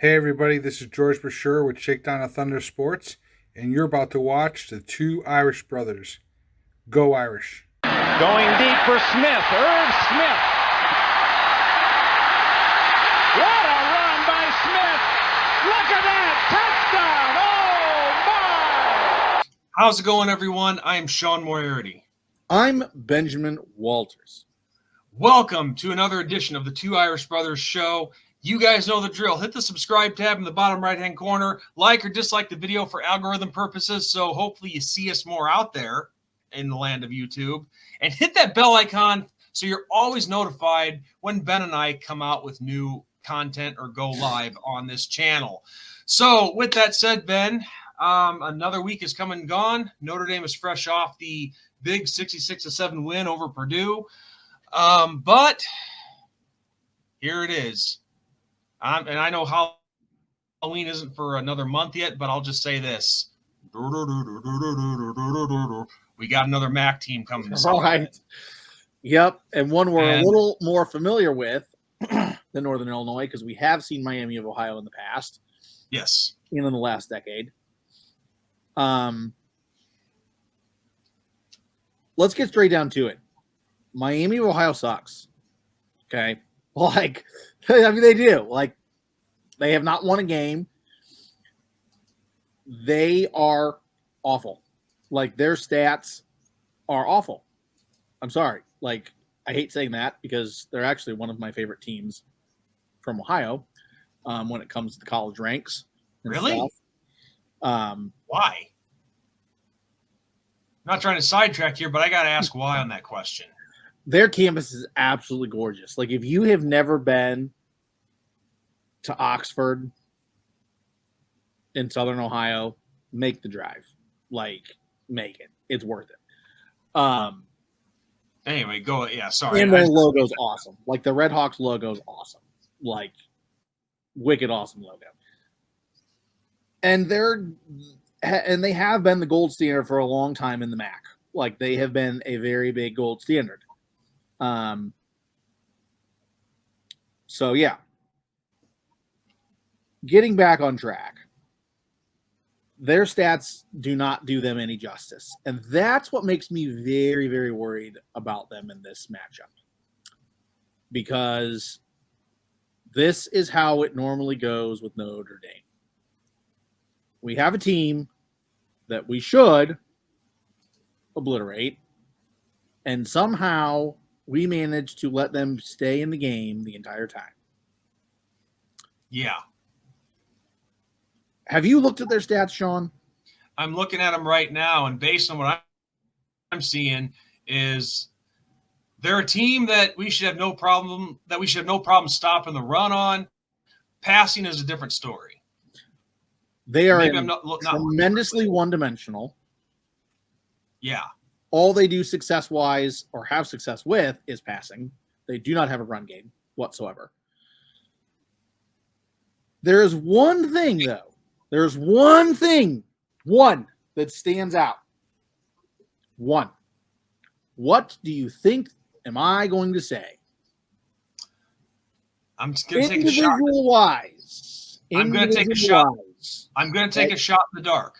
Hey everybody, this is George Brasher with Shakedown of Thunder Sports, and you're about to watch the two Irish brothers. Go Irish. Going deep for Smith. Irv Smith. What a run by Smith. Look at that. Touchdown. Oh, my. How's it going, everyone? I am Sean Moriarty. I'm Benjamin Walters. Welcome to another edition of the Two Irish Brothers Show. You guys know the drill. Hit the subscribe tab in the bottom right-hand corner. Like or dislike the video for algorithm purposes, so hopefully you see us more out there in the land of YouTube. And hit that bell icon so you're always notified when Ben and I come out with new content or go live on this channel. So with that said, Ben, another week is come and gone. Notre Dame is fresh off the big 66-7 win over Purdue. But here it is. And I know Halloween isn't for another month yet, but I'll just say this. We got another MAC team coming this All right. Yep. And one we're a little more familiar with than Northern Illinois because we have seen Miami of Ohio in the past. Yes. In the last decade. Let's get straight down to it. Miami of Ohio sucks. Okay. Like, I mean, they do. Like, they have not won a game. They are awful. Like, their stats are awful. I'm sorry. Like, I hate saying that because they're actually one of my favorite teams from Ohio when it comes to the college ranks. Really? Stuff. Why? I'm not trying to sidetrack here, but I got to ask why on that question. Their campus is absolutely gorgeous. Like, if you have never been to Oxford in Southern Ohio, make the drive. Like, make it. It's worth it. Anyway, go. Yeah, sorry. And their logo's awesome. Like, the Red Hawks logo's awesome. Like, wicked awesome logo. And they have been the gold standard for a long time in the MAC. Like, they have been a very big gold standard. So yeah, getting back on track, their stats do not do them any justice. And that's what makes me very, very worried about them in this matchup, because this is how it normally goes with Notre Dame. We have a team that we should obliterate, and somehow we managed to let them stay in the game the entire time. Yeah. Have you looked at their stats, Sean? I'm looking at them right now, and based on what I'm seeing, is they're a team that we should have no problem stopping the run on. Passing is a different story. They are tremendously one-dimensional. Yeah. All they do success-wise or have success with is passing. They do not have a run game whatsoever. There is one thing, though. There's one thing, that stands out. One. What do you think am I going to say? I'm just going to take a shot. Individual-wise. I'm going to take a shot. I'm going to take a shot in the dark.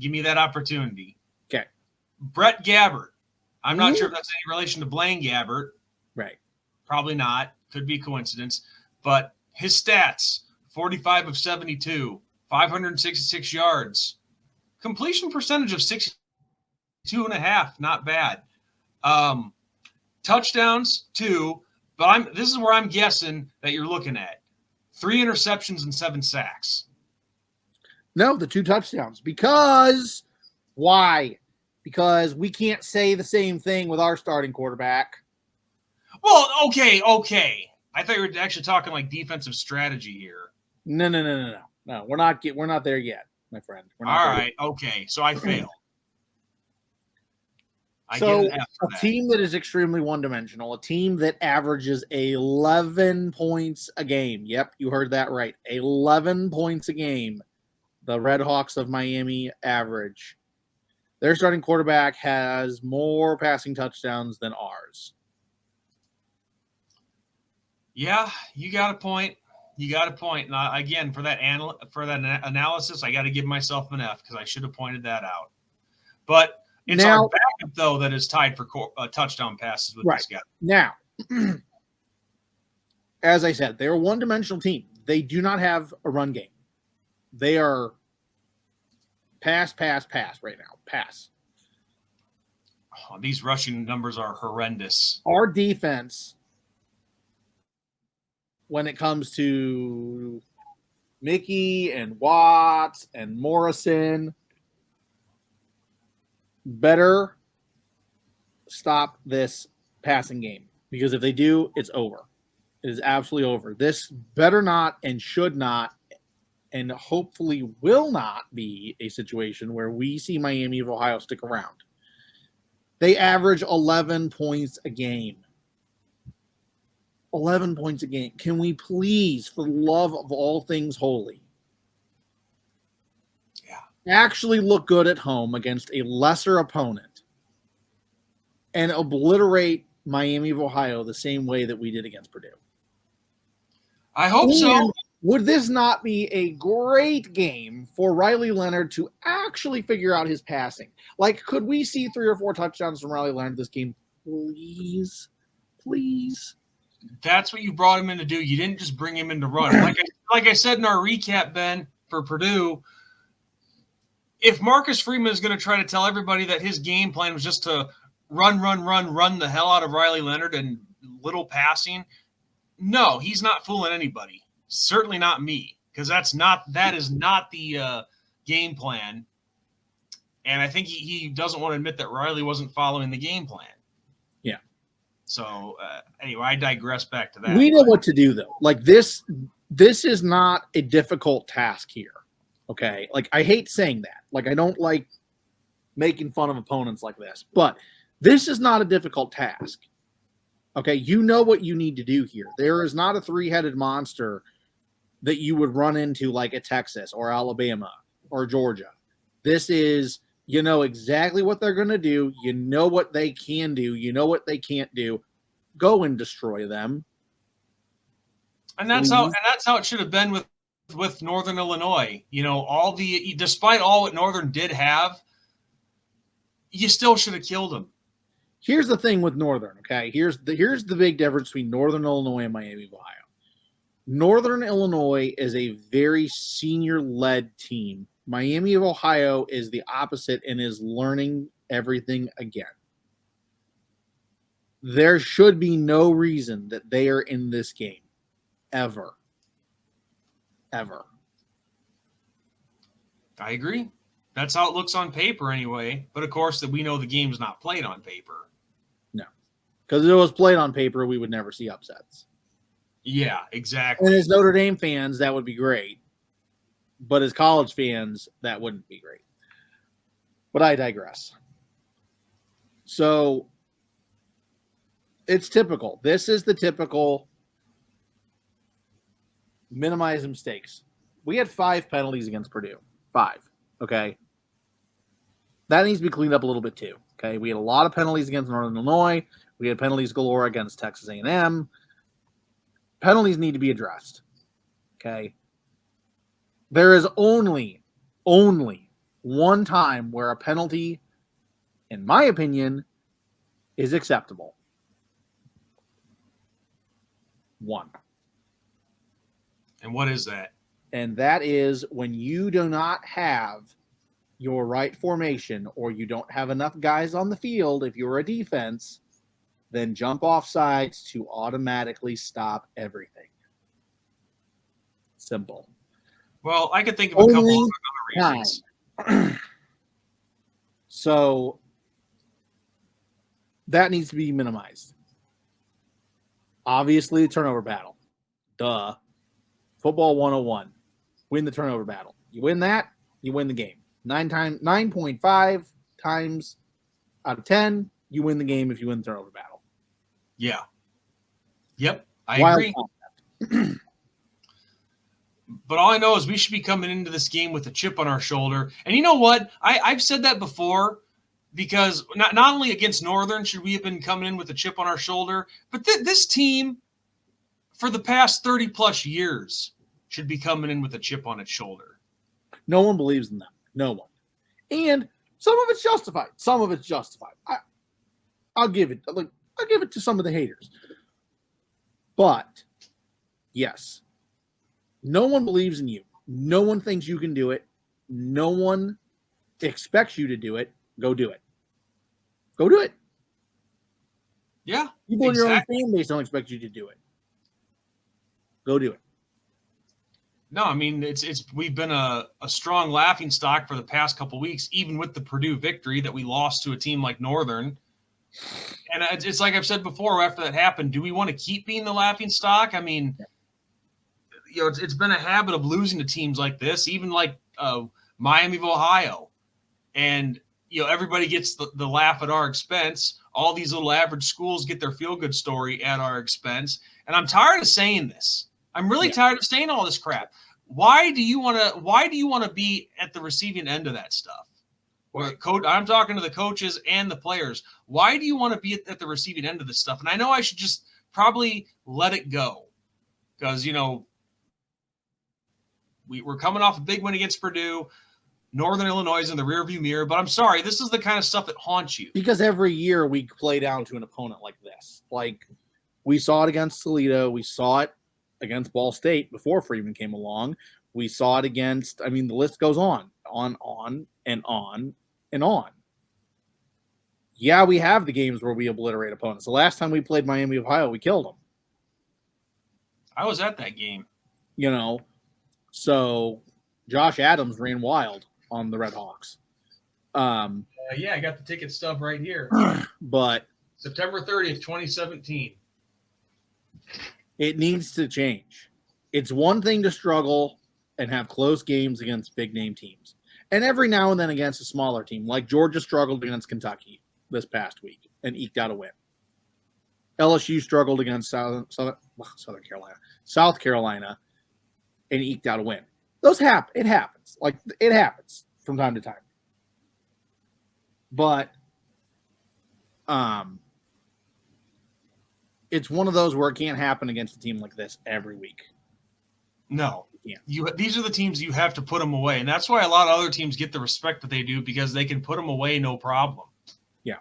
Give me that opportunity. Okay. Brett Gabbert. I'm not sure if that's any relation to Blaine Gabbert. Right. Probably not. Could be a coincidence. But his stats, 45 of 72, 566 yards. Completion percentage of 62.5, not bad. Touchdowns, 2. But this is where I'm guessing that you're looking at. 3 interceptions and 7 sacks. No, the 2 touchdowns. Because why? Because we can't say the same thing with our starting quarterback. Well, okay. I thought you were actually talking like defensive strategy here. No. We're not there yet, my friend. All right. Okay. So I failed. So a team that is extremely one-dimensional, a team that averages 11 points a game. Yep, you heard that right. 11 points a game. The Red Hawks of Miami average. Their starting quarterback has more passing touchdowns than ours. Yeah, you got a point. You got a point. Now, again, for that analysis, I got to give myself an F because I should have pointed that out. But it's our backup, though, that is tied for touchdown passes with this guy. Now, as I said, they're a one-dimensional team. They do not have a run game. They are pass right now. Pass. Oh, these rushing numbers are horrendous. Our defense, when it comes to Mickey and Watts and Morrison, better stop this passing game, because if they do, it's over. It is absolutely over. This better not and should not and hopefully will not be a situation where we see Miami of Ohio stick around. They average 11 points a game. 11 points a game. Can we please, for the love of all things holy, actually look good at home against a lesser opponent and obliterate Miami of Ohio the same way that we did against Purdue? I hope so. Would this not be a great game for Riley Leonard to actually figure out his passing? Like, could we see 3 or 4 touchdowns from Riley Leonard this game? Please. Please. That's what you brought him in to do. You didn't just bring him in to run. Like I said in our recap, Ben, for Purdue, if Marcus Freeman is going to try to tell everybody that his game plan was just to run the hell out of Riley Leonard and little passing, no, he's not fooling anybody. Certainly not me, because that is not the game plan. And I think he doesn't want to admit that Riley wasn't following the game plan. Yeah. So anyway, I digress back to that. We know what to do, though. Like, this is not a difficult task here. Okay. Like, I hate saying that. Like, I don't like making fun of opponents like this, but this is not a difficult task. Okay. You know what you need to do here. There is not a 3-headed monster that you would run into like at Texas or Alabama or Georgia. This is, you know exactly what they're going to do. You know what they can do. You know what they can't do. Go and destroy them. And that's how it should have been with Northern Illinois. You know, despite all what Northern did have, you still should have killed them. Here's the thing with Northern, okay? Here's the big difference between Northern Illinois and Miami of Ohio. Northern Illinois is a very senior-led team. Miami of Ohio is the opposite and is learning everything again. There should be no reason that they are in this game. Ever. Ever. I agree. That's how it looks on paper anyway. But, of course, that we know the game's not played on paper. No. Because if it was played on paper, we would never see upsets. Yeah, exactly. And as Notre Dame fans, that would be great. But as college fans, that wouldn't be great. But I digress. So it's typical. This is the typical minimize mistakes. We had 5 penalties against Purdue. 5. Okay. That needs to be cleaned up a little bit too. Okay. We had a lot of penalties against Northern Illinois. We had penalties galore against Texas A&M. Penalties need to be addressed. Okay. There is only one time where a penalty, in my opinion, is acceptable. One. And what is that? And that is when you do not have your right formation or you don't have enough guys on the field, if you're a defense, then jump off sides to automatically stop everything. Simple. Well, I could think of a couple of other reasons. So that needs to be minimized. Obviously, the turnover battle. Duh. Football 101. Win the turnover battle. You win that, you win the game. 9.5 times out of 10, you win the game if you win the turnover battle. Yeah. Yep. I agree. But all I know is we should be coming into this game with a chip on our shoulder. And you know what? I've said that before, because not only against Northern should we have been coming in with a chip on our shoulder, but this team, for the past 30 plus years should be coming in with a chip on its shoulder. No one believes in them. No one. And some of it's justified. Some of it's justified. I'll give it. I'll give it to some of the haters. But yes, no one believes in you. No one thinks you can do it. No one expects you to do it. Go do it. Go do it. Yeah. People in your own fan base don't expect you to do it. Go do it. No, I mean we've been a strong laughing stock for the past couple weeks, even with the Purdue victory that we lost to a team like Northern. And it's like I've said before, after that happened, do we want to keep being the laughing stock? I mean, it's been a habit of losing to teams like this, even like Miami of Ohio. And, everybody gets the laugh at our expense. All these little average schools get their feel-good story at our expense. And I'm tired of saying this. I'm really tired of saying all this crap. Why do you want to be at the receiving end of that stuff? I'm talking to the coaches and the players. Why do you want to be at the receiving end of this stuff? And I know I should just probably let it go because, we're coming off a big win against Purdue. Northern Illinois is in the rearview mirror, but I'm sorry, this is the kind of stuff that haunts you. Because every year we play down to an opponent like this. Like we saw it against Toledo. We saw it against Ball State before Freeman came along. We saw it against, the list goes on and on and on. Yeah, we have the games where we obliterate opponents. The last time we played Miami of Ohio, we killed them. I was at that game. So Josh Adams ran wild on the Red Hawks. Yeah, I got the ticket stub right here. But September 30th, 2017. It needs to change. It's one thing to struggle and have close games against big-name teams. And every now and then against a smaller team, like Georgia struggled against Kentucky this past week and eked out a win. LSU struggled against South Carolina and eked out a win. Those happen. It happens. Like, it happens from time to time. But it's one of those where it can't happen against a team like this every week. No. Yeah. These are the teams you have to put them away. And that's why a lot of other teams get the respect that they do because they can put them away no problem. Yeah.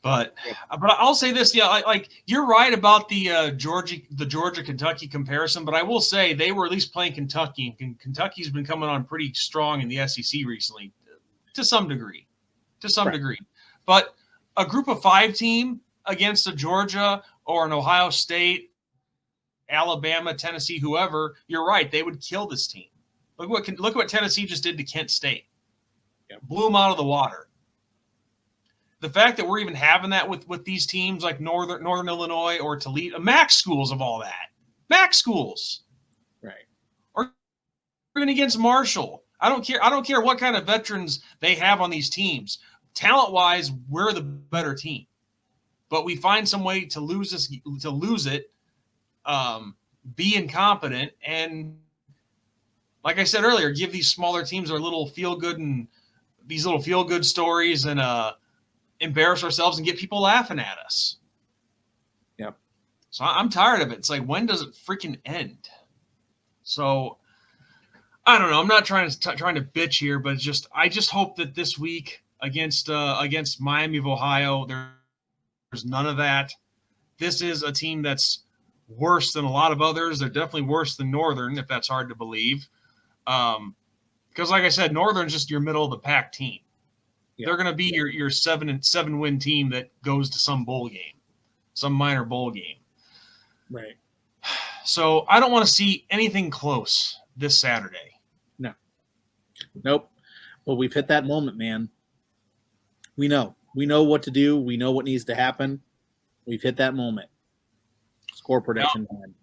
But I'll say this, like you're right about the Georgia Kentucky comparison, but I will say they were at least playing Kentucky, and Kentucky's been coming on pretty strong in the SEC recently, to some degree. But a group of 5 team against a Georgia or an Ohio State, Alabama, Tennessee, whoever, you're right, they would kill this team. Look what Tennessee just did to Kent State. Yeah. Blew them out of the water. The fact that we're even having that with these teams like Northern Illinois or Toledo, MAC schools of all that. MAC schools. Right. Or even against Marshall. I don't care what kind of veterans they have on these teams. Talent-wise, we're the better team. But we find some way to lose it, be incompetent, and like I said earlier, give these smaller teams our little feel-good stories and embarrass ourselves and get people laughing at us. Yep. So I'm tired of it. It's like, when does it freaking end? So I don't know. I'm not trying to bitch here, but I just hope that this week against Miami of Ohio, there's none of that. This is a team that's worse than a lot of others. They're definitely worse than Northern, if that's hard to believe. Because like I said, Northern's just your middle of the pack team. Yeah. They're going to be your 7 win team that goes to some bowl game, some minor bowl game. Right. So I don't want to see anything close this Saturday. No. Nope. Well, we've hit that moment, man. We know what to do. We know what needs to happen. We've hit that moment. Score prediction time.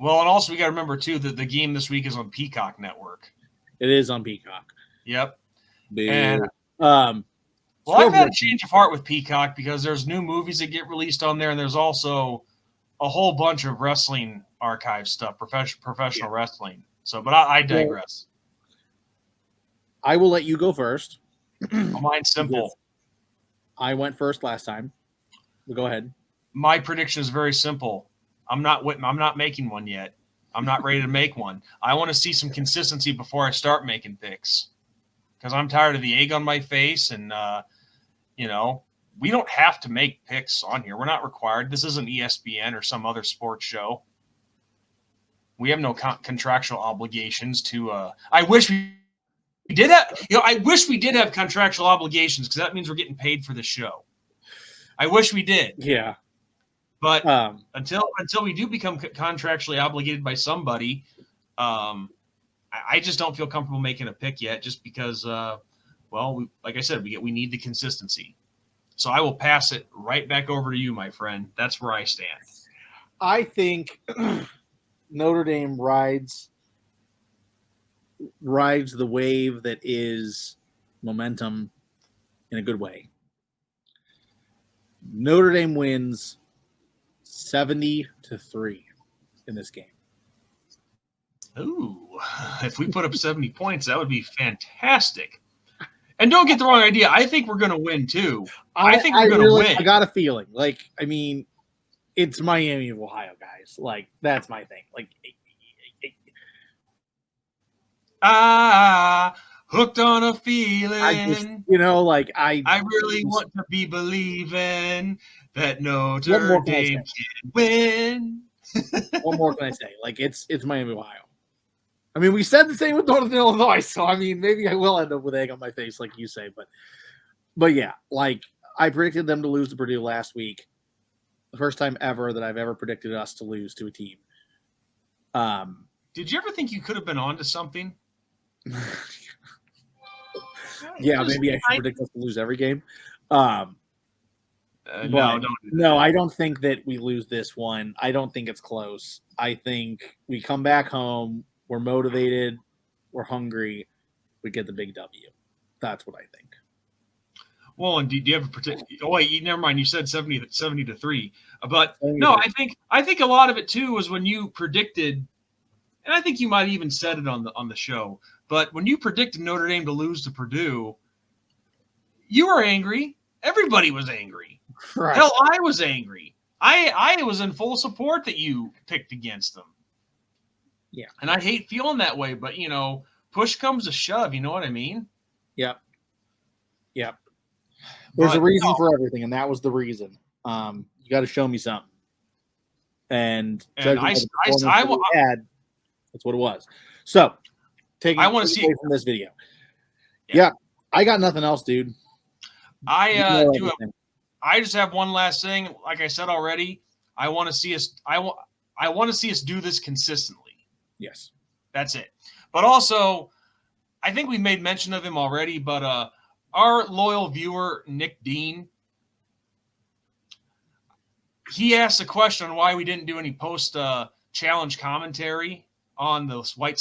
Well, and also we got to remember too that the game this week is on Peacock Network. It is on Peacock. Yep. Big. And I've had a change of heart with Peacock because there's new movies that get released on there, and there's also a whole bunch of wrestling archive stuff, professional wrestling. So, but I digress. I will let you go first. Mine's simple. I went first last time. Go ahead. My prediction is very simple. I'm not making one yet. I'm not ready to make one. I want to see some consistency before I start making picks, because I'm tired of the egg on my face. And we don't have to make picks on here. We're not required. This isn't ESPN or some other sports show. We have no contractual obligations to. I wish we did have. I wish we did have contractual obligations, because that means we're getting paid for the show. I wish we did. Yeah. But until we do become contractually obligated by somebody, I just don't feel comfortable making a pick yet, just because, like I said, we need the consistency. So I will pass it right back over to you, my friend. That's where I stand. I think Notre Dame rides the wave that is momentum in a good way. Notre Dame wins 70-3 in this game. Ooh, if we put up 70 points, that would be fantastic. And don't get the wrong idea. I think we're going to win too. I think we're going to win. I got a feeling. It's Miami of Ohio, guys. That's my thing. Hooked on a feeling. I really want to be believing that Notre Dame can win. What more can I say? It's Miami, Ohio. We said the same with Northern Illinois, so maybe I will end up with egg on my face, like you say. But yeah, I predicted them to lose to Purdue last week. The first time ever that I've ever predicted us to lose to a team. Did you ever think you could have been onto something? Yeah, maybe I should predict us to lose every game. No, don't do no, I don't think that we lose this one. I don't think it's close. I think we come back home. We're motivated. We're hungry. We get the big W. That's what I think. Well, and do you have a particular? Oh wait, never mind. You said 70-3, but no, I think a lot of it too was when you predicted, and I think you might even said it on the show. But when you predicted Notre Dame to lose to Purdue, you were angry. Everybody was angry. Right. Hell, I was angry. I was in full support that you picked against them. Yeah. And I hate feeling that way, but push comes to shove. You know what I mean? Yep. There's a reason for everything, and that was the reason. You got to show me something. And that's what it was. So, I want to see it from this video. Yeah, I got nothing else, dude. I just have one last thing. Like I said already, I want to see us. I want to see us do this consistently. Yes, that's it. But also, I think we made mention of him already. But our loyal viewer Nick Dean, he asked a question on why we didn't do any post challenge commentary on the White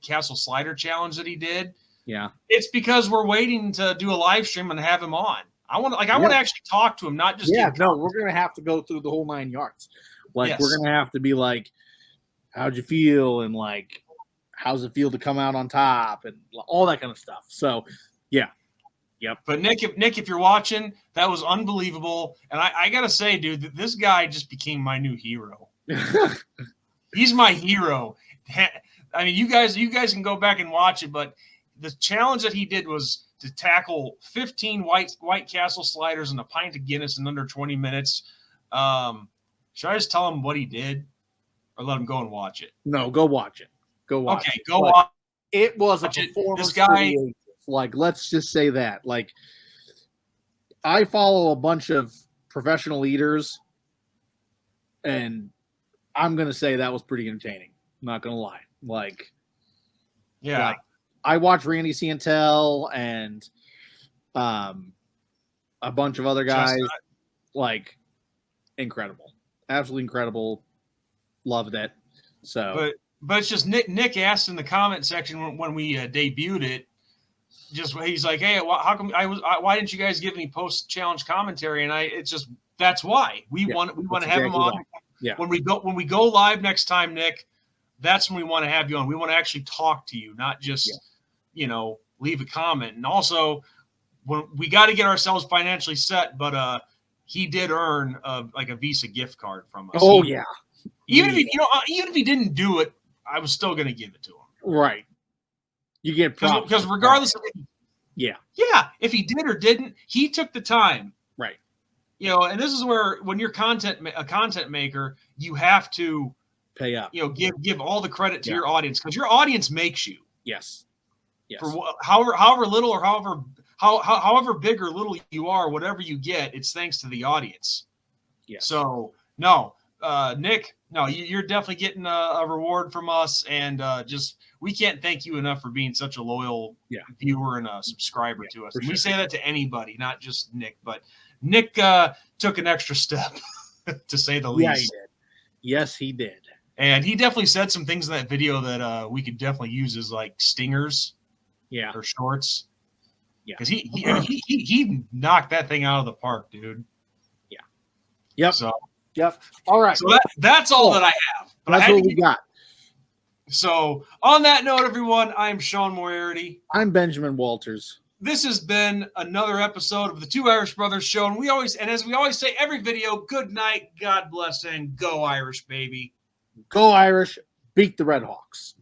Castle Slider challenge that he did. Yeah. It's because we're waiting to do a live stream and have him on. I want to actually talk to him, not just we're going to have to go through the whole 9 yards. We're going to have to be like, how'd you feel? And how's it feel to come out on top and all that kind of stuff. So, yeah. Yep. But Nick, if you're watching, that was unbelievable. And I got to say, dude, this guy just became my new hero. He's my hero. I mean, you guys can go back and watch it, but the challenge that he did was to tackle 15 White Castle sliders and a pint of Guinness in under 20 minutes. Should I just tell him what he did, or let him go and watch it? No, go watch it. Go watch it. Okay, go watch it. It was a performance. This guy, let's just say that. I follow a bunch of professional leaders, and I'm going to say that was pretty entertaining. I'm not going to lie. I watched Randy Santel and a bunch of other guys. Incredible. Absolutely incredible. Loved it. So, but it's just Nick asked in the comment section when we debuted it. He's like, hey, how come why didn't you guys give any post challenge commentary? And that's why we want to have him on. Right. Yeah. When we go live next time, Nick, that's when we want to have you on. We want to actually talk to you, not just leave a comment. And also, when we got to get ourselves financially set, but he did earn like a Visa gift card from us. Oh, yeah. Even if he didn't do it, I was still going to give it to him. Right. You get props. Because regardless of yeah, if he did or didn't, he took the time. Right. And this is where when you're a content maker, you have to pay up. Give all the credit to your audience, because your audience makes you. Yes. For however little or however big or little you are, whatever you get, it's thanks to the audience. Yeah. So no, Nick, no, you're definitely getting a reward from us, and we can't thank you enough for being such a loyal viewer and a subscriber to us. And we say that to anybody, not just Nick, but Nick took an extra step, to say the least. Yeah, he did. Yes, he did. And he definitely said some things in that video that we could definitely use as like stingers. Yeah. Or shorts. Yeah. Because he knocked that thing out of the park, dude. Yeah. Yep. So. Yep. All right. So that's all that I have. But that's what we got. So on that note, everyone, I'm Sean Moriarty. I'm Benjamin Walters. This has been another episode of the Two Irish Brothers Show. And as we always say every video, good night, God bless, and go Irish, baby. Go Irish. Beat the Red Hawks.